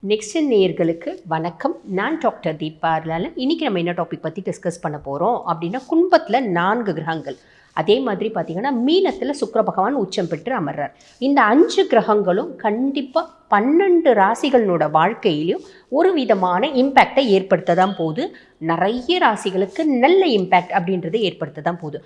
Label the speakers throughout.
Speaker 1: Next நேயர்களுக்கு வணக்கம். நான் டாக்டர் தீபா. இன்றைக்கி நம்ம என்ன டாபிக் பற்றி டிஸ்கஸ் பண்ண போகிறோம் அப்படின்னா, கும்பத்தில் 4 கிரகங்கள். அதே மாதிரி பார்த்திங்கன்னா மீனத்தில் சுக்கிர பகவான் உச்சம் பெற்று அமர்றார். இந்த 5 கிரகங்களும் கண்டிப்பாக 12 ராசிகளோட வாழ்க்கையிலையும் ஒரு விதமான இம்பேக்டை ஏற்படுத்த தான் போகுது. நிறைய ராசிகளுக்கு நல்ல இம்பேக்ட் அப்படின்றத ஏற்படுத்த தான் போகுது.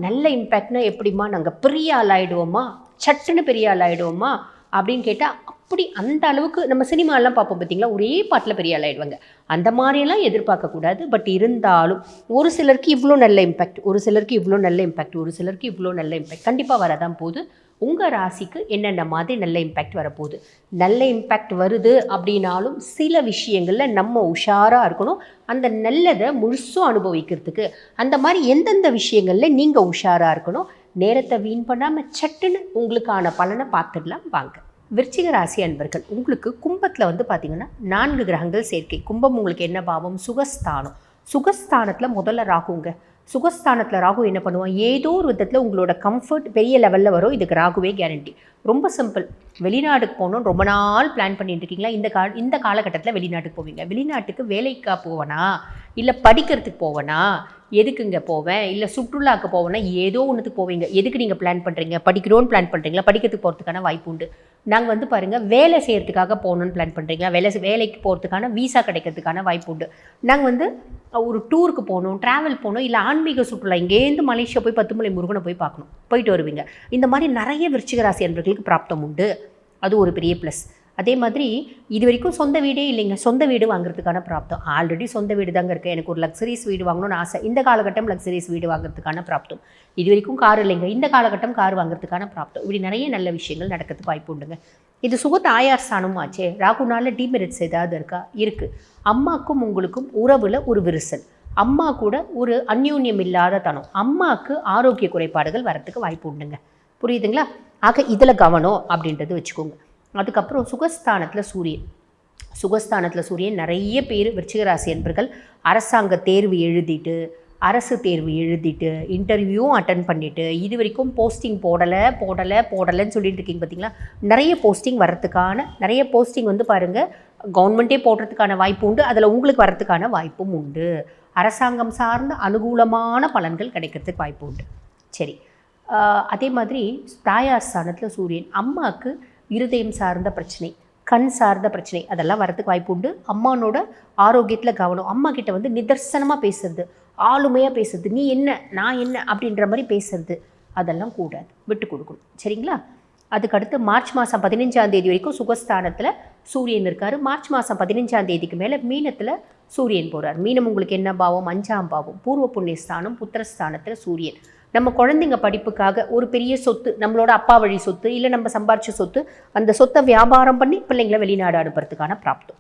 Speaker 1: நல்ல இம்பேக்ட்னா எப்படிமா, நாங்கள் பெரிய ஆள் ஆகிடுவோமா, சட்டுன்னு பெரிய ஆள் ஆகிடுவோமா அப்படின்னு கேட்டால், அப்படி அந்த அளவுக்கு நம்ம சினிமாலாம் பார்ப்போம் பார்த்தீங்களா, ஒரே பாட்டில் பெரிய ஆள் ஆகிடுவாங்க. அந்த மாதிரியெல்லாம் எதிர்பார்க்கக்கூடாது. பட் இருந்தாலும் ஒரு சிலருக்கு இவ்வளோ நல்ல இம்பேக்ட், ஒரு சிலருக்கு இவ்வளோ நல்ல இம்பேக்ட், ஒரு சிலருக்கு இவ்வளோ நல்ல இம்பேக்ட் கண்டிப்பாக வரதான் போகுது. உங்கள் ராசிக்கு என்னென்ன மாதிரி நல்ல இம்பேக்ட் வரப்போகுது. நல்ல இம்பேக்ட் வருது அப்படின்னாலும் சில விஷயங்களில் நம்ம உஷாராக இருக்கணும். அந்த நல்லதை முழுசும் அனுபவிக்கிறதுக்கு அந்த மாதிரி எந்தெந்த விஷயங்களில் நீங்கள் உஷாராக இருக்கணும். நேரத்தை வீண் பண்ணாமல் சட்டுன்னு உங்களுக்கான பலனை பார்த்துடலாம் வாங்க. விருச்சிக ராசி அன்பர்கள், உங்களுக்கு கும்பத்தில் பார்த்திங்கன்னா 4 கிரகங்கள் சேர்க்கை. கும்பம் உங்களுக்கு என்ன பாவம்? சுகஸ்தானம். சுகஸ்தானத்தில் முதல்ல ராகுங்க. சுகஸ்தானத்தில் ராகு என்ன பண்ணுவான், ஏதோ ஒரு விதத்தில் உங்களோட கம்ஃபர்ட் பெரிய லெவலில் வரும். இதுக்கு ராகுவே கேரண்டி. ரொம்ப சிம்பிள். வெளிநாட்டுக்கு போகணுன்னு ரொம்ப நாள் பிளான் பண்ணிட்டு இருக்கீங்களா, இந்த காலகட்டத்தில் வெளிநாட்டுக்கு போவீங்க. வெளிநாட்டுக்கு வேலைக்கா போவேனா, இல்லை படிக்கிறதுக்கு போவேனா, எதுக்குங்க போவேன், இல்லை சுற்றுலாவுக்கு போவேன்னா, ஏதோ ஒன்றுத்துக்கு போவீங்க. எதுக்கு நீங்கள் பிளான் பண்ணுறீங்க? படிக்கிறோன்னு பிளான் பண்ணுறீங்களா, படிக்கிறதுக்கு போகிறதுக்கான வாய்ப்பு உண்டு. நாங்கள் பாருங்கள், வேலை செய்கிறதுக்காக போகணுன்னு பிளான் பண்ணுறீங்களா, வேலைக்கு போகிறதுக்கான வீசா கிடைக்கிறதுக்கான வாய்ப்பு உண்டு. நாங்கள் ஒரு டூருக்கு போகணும், ட்ராவல் போகணும், இல்லை ஆன்மீக சுற்றுலா, இங்கேருந்து மலேசியா போய் 10 மலை முருகனை போய் பார்க்கணும், போயிட்டு வருவீங்க. இந்த மாதிரி நிறைய விருச்சிக ராசி அன்பர்களுக்கு பிராப்தம் உண்டு. அது ஒரு பெரிய ப்ளஸ். அதே மாதிரி இது வரைக்கும் சொந்த வீடே இல்லைங்க, சொந்த வீடு வாங்குறதுக்கான பிராப்தம். ஆல்ரெடி சொந்த வீடு தாங்க இருக்குது, எனக்கு ஒரு லக்ஸரிஸ் வீடு வாங்கணும்னு ஆசை. இந்த காலகட்டம் லக்ஸரிஸ் வீடு வாங்குறதுக்கான பிராப்தம். இது வரைக்கும் கார் இல்லைங்க, இந்த காலகட்டம் கார் வாங்குறதுக்கான பிராப்தம். இப்படி நிறைய நல்ல விஷயங்கள் நடக்கிறதுக்கு வாய்ப்பு உண்டுங்க. இது சுக தாயார் ஸ்தானமும் ஆச்சே. ராகுனால டிமெரிட்ஸ் ஏதாவது இருக்கா? இருக்குது. அம்மாக்கும் உங்களுக்கும் உறவில் ஒரு விரிசல், அம்மா கூட ஒரு அந்யோன்யம் இல்லாத தனம், அம்மாவுக்கு ஆரோக்கிய குறைபாடுகள் வரத்துக்கு வாய்ப்பு உண்டுங்க. புரியுதுங்களா? ஆக இதில் கவனம் அப்படின்றது வச்சுக்கோங்க. அதுக்கப்புறம் சுகஸ்தானத்தில் சூரியன் நிறைய பேர் விருச்சிக ராசி என்பர்கள் அரசாங்க தேர்வு எழுதிட்டு, அரசு தேர்வு எழுதிட்டு, இன்டர்வியூவும் அட்டன் பண்ணிவிட்டு, இது வரைக்கும் போஸ்டிங் போடலைன்னு சொல்லிட்டு இருக்கீங்க பார்த்தீங்களா. நிறைய போஸ்டிங் வர்றதுக்கான, நிறைய போஸ்டிங் பாருங்கள் கவர்மெண்ட்டே போடுறதுக்கான வாய்ப்பு உண்டு. அதில் உங்களுக்கு வர்றதுக்கான வாய்ப்பும் உண்டு. அரசாங்கம் சார்ந்த அனுகூலமான பலன்கள் கிடைக்கிறதுக்கு வாய்ப்பு உண்டு. சரி, அதே மாதிரி தாயார் ஸ்தானத்தில் சூரியன் அம்மாவுக்கு இருதயம் சார்ந்த பிரச்சனை, கண் சார்ந்த பிரச்சனை, அதெல்லாம் வரத்துக்கு வாய்ப்பு உண்டு. அம்மானோட ஆரோக்கியத்தில் கவனம். அம்மா கிட்ட நிதர்சனமாக பேசுறது, ஆளுமையாக பேசுறது, நீ என்ன நான் என்ன அப்படின்ற மாதிரி பேசுறது, அதெல்லாம் கூடாது, விட்டு கொடுக்கணும். சரிங்களா? அதுக்கடுத்து மார்ச் மாதம் 15ஆம் தேதி வரைக்கும் சுகஸ்தானத்தில் சூரியன் இருக்கார். மார்ச் மாதம் 15ஆம் தேதிக்கு மேலே மீனத்தில் சூரியன் போகிறார். மீனம் உங்களுக்கு என்ன பாவம்? 5ஆம் பாவம். பூர்வ புண்ணியஸ்தானம், புத்திரஸ்தானத்தில் சூரியன். நம்ம குழந்தைங்க படிப்புக்காக ஒரு பெரிய சொத்து, நம்மளோட அப்பா வழி சொத்து, இல்லை நம்ம சம்பாரிச்ச சொத்து, அந்த சொத்தை வியாபாரம் பண்ணி பிள்ளைங்களை வெளிநாடு அனுப்புறதுக்கான பிராப்தம்.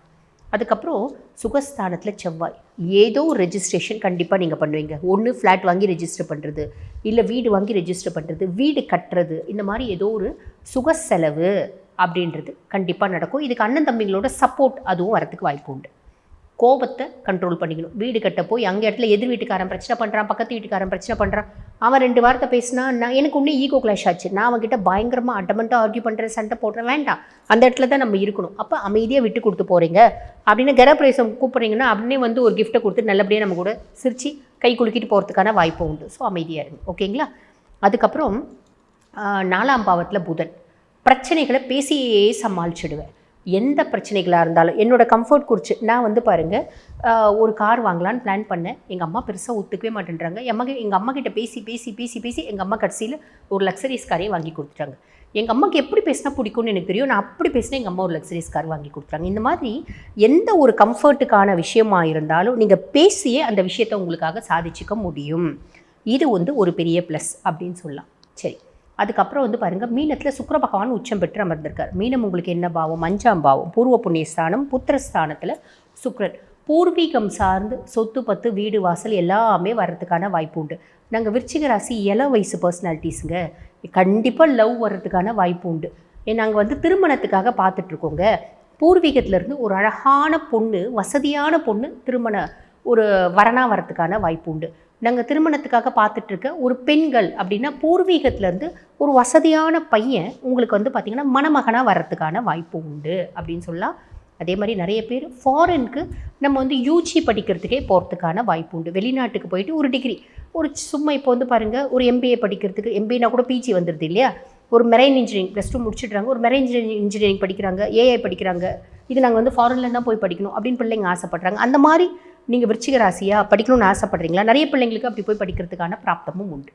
Speaker 1: அதுக்கப்புறம் சுகஸ்தானத்தில் செவ்வாய். ஏதோ ஒரு ரெஜிஸ்ட்ரேஷன் கண்டிப்பாக நீங்கள் பண்ணுவீங்க. ஒன்று ஃப்ளாட் வாங்கி ரெஜிஸ்டர் பண்ணுறது, இல்லை வீடு வாங்கி ரெஜிஸ்டர் பண்ணுறது, வீடு கட்டுறது, இந்த மாதிரி ஏதோ ஒரு சுக செலவு அப்படின்றது கண்டிப்பாக நடக்கும். இதுக்கு அண்ணன் தம்பிங்களோட சப்போர்ட் அதுவும் வரத்துக்கு வாய்ப்பு உண்டு. கோபத்தை கண்ட்ரோல் பண்ணிக்கணும். வீடு கட்ட போய் அங்கே இடத்துல எதிர் வீட்டுக்காரன் பிரச்சனை பண்ணுறான், பக்கத்து வீட்டுக்காரன் பிரச்சனை பண்ணுறான், அவன் 2 வார்த்தை பேசினா எனக்கு ஒன்று ஈகோ கிளாஷ் ஆச்சு, நான் அவன்கிட்ட பயங்கரமாக அட்டமெண்ட்டாக ஆர்கியூ பண்ணுறேன், சண்டை போடுறேன். வேண்டாம், அந்த இடத்துல தான் நம்ம இருக்கணும். அப்போ அமைதியாக விட்டு கொடுத்து போகிறீங்க அப்படின்னு கிரகப்பிரவேசம் கூப்பிட்றீங்கன்னா அப்படின்னே ஒரு கிஃப்ட்டை கொடுத்து நல்லபடியாக நம்ம கூட சிரித்து கை குலுக்கிட்டு போகிறதுக்கான வாய்ப்பு உண்டு. ஸோ அமைதியாக இருங்க. ஓகேங்களா? அதுக்கப்புறம் 4ஆம் பாவத்தில் புதன். பிரச்சனைகளை பேசியே சமாளிச்சிடுவேன். எந்த பிரச்சனைகளாக இருந்தாலும் என்னோடய கம்ஃபர்ட் குறித்து நான் பாருங்கள், ஒரு கார் வாங்கலான்னு பிளான் பண்ணேன். எங்கள் அம்மா பெருசாக ஒத்துக்கவே மாட்டேன்றாங்க. எங்கள் அம்மா கிட்ட பேசி எங்கள் அம்மா கடைசியில் ஒரு லக்ஸரிஸ் காரையே வாங்கி கொடுத்துட்டாங்க. எங்கள் அம்மாவுக்கு எப்படி பேசினா பிடிக்கும்னு எனக்கு தெரியும். நான் அப்படி பேசினா எங்கள் அம்மா ஒரு லக்ஸரிஸ் கார் வாங்கி கொடுத்துட்டாங்க. இந்த மாதிரி எந்த ஒரு கம்ஃபர்ட்டுக்கான விஷயமாக இருந்தாலும் நீங்கள் பேசியே அந்த விஷயத்தை உங்களுக்காக சாதிச்சிக்க முடியும். இது ஒரு பெரிய ப்ளஸ் அப்படின்னு சொல்லலாம். சரி, அதுக்கப்புறம் பாருங்கள், மீனத்தில் சுக்கிர பகவான் உச்சம் பெற்று அமர்ந்திருக்கார். மீனம் உங்களுக்கு என்ன பாவம்? 5ஆம் பாவம். பூர்வ புண்ணியஸ்தானம், புத்திரஸ்தானத்தில் சுக்கிரன். பூர்வீகம் சார்ந்து சொத்து பத்து வீடு வாசல் எல்லாமே வர்றதுக்கான வாய்ப்பு உண்டு. நாங்கள் விருச்சிக ராசி இளம் வயசு பர்சனாலிட்டிஸுங்க, கண்டிப்பாக லவ் வர்றதுக்கான வாய்ப்பு உண்டு. நாங்கள் திருமணத்துக்காக பார்த்துட்ருக்கோங்க. பூர்வீகத்திலேருந்து ஒரு அழகான பொண்ணு, வசதியான பொண்ணு திருமண ஒரு வரனாக வரத்துக்கான வாய்ப்பு உண்டு. நாங்கள் திருமணத்துக்காக பார்த்துட்ருக்க ஒரு பெண்கள் அப்படின்னா பூர்வீகத்திலேருந்து ஒரு வசதியான பையன் உங்களுக்கு பார்த்திங்கன்னா மணமகனாக வர்றதுக்கான வாய்ப்பு உண்டு அப்படின்னு சொல்லலாம். அதே மாதிரி நிறைய பேர் ஃபாரினுக்கு நம்ம வந்து யூஜி படிக்கிறதுக்கே போகிறதுக்கான வாய்ப்பு உண்டு. வெளிநாட்டுக்கு போயிட்டு ஒரு டிகிரி சும்மா இப்போ வந்து பாருங்கள், ஒரு எம்பிஏ படிக்கிறதுக்கு, எம்பிஏனா கூட பிஜி வந்துடுது இல்லையா, ஒரு மெரைன் இன்ஜினியரிங் +2 முடிச்சுட்றாங்க, ஒரு மெரைன் இன்ஜினியரிங் படிக்கிறாங்க, ஏஐ படிக்கிறாங்க, இது நாங்கள் வந்து ஃபாரினில் தான் போய் படிக்கணும் அப்படின்னு பிள்ளைங்க ஆசைப்பட்றாங்க. அந்த மாதிரி நீங்கள் விருச்சிக ராசியாக படிக்கணும்னு ஆசைப்பட்றீங்களா? நிறைய பிள்ளைங்களுக்கு அப்படி போய் படிக்கிறதுக்கான பிராப்தமும் உண்டு.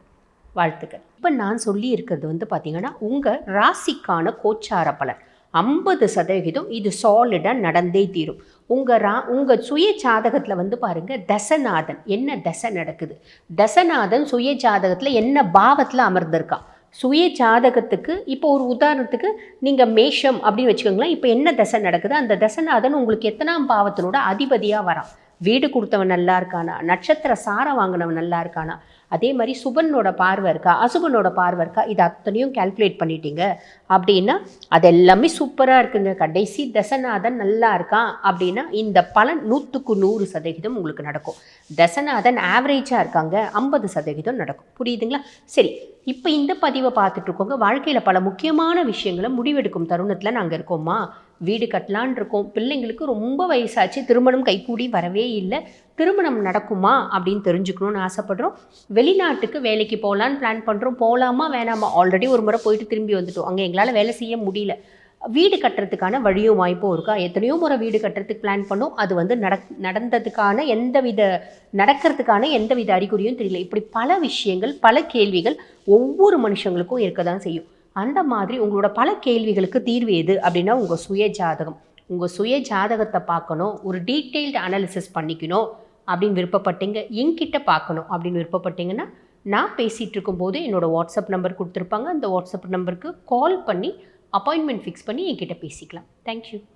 Speaker 1: வாழ்த்துக்கள். இப்போ நான் சொல்லி இருக்கிறது வந்து பார்த்திங்கன்னா உங்கள் ராசிக்கான கோச்சார பலன் 50% இது சாலிடாக நடந்தே தீரும். உங்கள் சுய ஜாதகத்தில் வந்து பாருங்கள், தசநாதன் என்ன தசை நடக்குது, தசநாதன் சுய ஜாதகத்தில் என்ன பாவத்தில் அமர்ந்திருக்கா. சுய ஜாதகத்துக்கு இப்போ ஒரு உதாரணத்துக்கு நீங்கள் மேஷம் அப்படின்னு வச்சுக்கோங்களேன். இப்போ என்ன தசை நடக்குது, அந்த தசநாதன் உங்களுக்கு எத்தனாம் பாவத்தினோட அதிபதியாக வரான். வீடு கொடுத்தவன் நல்லா இருக்கானா, நட்சத்திர சாரம் வாங்கினவன் நல்லா இருக்கானா, அதே மாதிரி சுபனோட பார்வை இருக்கா, அசுபனோட பார்வை இருக்கா, இது அத்தனையும் கால்குலேட் பண்ணிட்டீங்க அப்படின்னா அது எல்லாமே சூப்பராக இருக்குங்க. கடைசி தசநாதன் நல்லா இருக்கான் அப்படின்னா இந்த பலன் 100க்கு 100% உங்களுக்கு நடக்கும். தசநாதன் ஆவரேஜாக இருக்காங்க, 50% நடக்கும். புரியுதுங்களா? சரி, இப்போ இந்த பதிவை பார்த்துட்ருக்கோங்க. வாழ்க்கையில் பல முக்கியமான விஷயங்களை முடிவெடுக்கும் தருணத்தில் நாங்கள் இருக்கோமா. வீடு கட்டலான் இருக்கோம், பிள்ளைங்களுக்கு ரொம்ப வயசாச்சு, திருமணம் கைகூடி வரவே இல்லை, திருமணம் நடக்குமா அப்படின்னு தெரிஞ்சுக்கணும்னு ஆசைப்படுறோம். வெளிநாட்டுக்கு வேலைக்கு போகலான்னு பிளான் பண்ணுறோம், போகலாமா வேணாமா, ஆல்ரெடி ஒரு முறை போயிட்டு திரும்பி வந்துட்டோம், அங்கே எங்களால் வேலை செய்ய முடியல, வீடு கட்டுறதுக்கான வழியும் வாய்ப்பும் இருக்கா. எத்தனையோ முறை வீடு கட்டுறதுக்கு பிளான் பண்ணோம், அது வந்து நடக்கிறதுக்கான எந்தவித அறிகுறியும் தெரியல. இப்படி பல விஷயங்கள், பல கேள்விகள் ஒவ்வொரு மனுஷங்களுக்கும் இருக்க தான் செய்யும். அந்த மாதிரி உங்களோட பல கேள்விகளுக்கு தீர்வு எது அப்படின்னா உங்கள் சுய ஜாதகம். உங்கள் சுய ஜாதகத்தை பார்க்கணும், ஒரு டீட்டெயில்டு அனாலிசிஸ் பண்ணிக்கணும் அப்படின்னு விருப்பப்பட்டீங்க, என்கிட்ட பார்க்கணும் அப்படின்னு விருப்பப்பட்டீங்கன்னா நான் பேசிகிட்டு இருக்கும்போது என்னோடய வாட்ஸ்அப் நம்பர் கொடுத்துருப்பாங்க. அந்த வாட்ஸ்அப் நம்பருக்கு கால் பண்ணி அப்பாயின்மெண்ட் ஃபிக்ஸ் பண்ணி என்கிட்ட பேசிக்கலாம். தேங்க்யூ.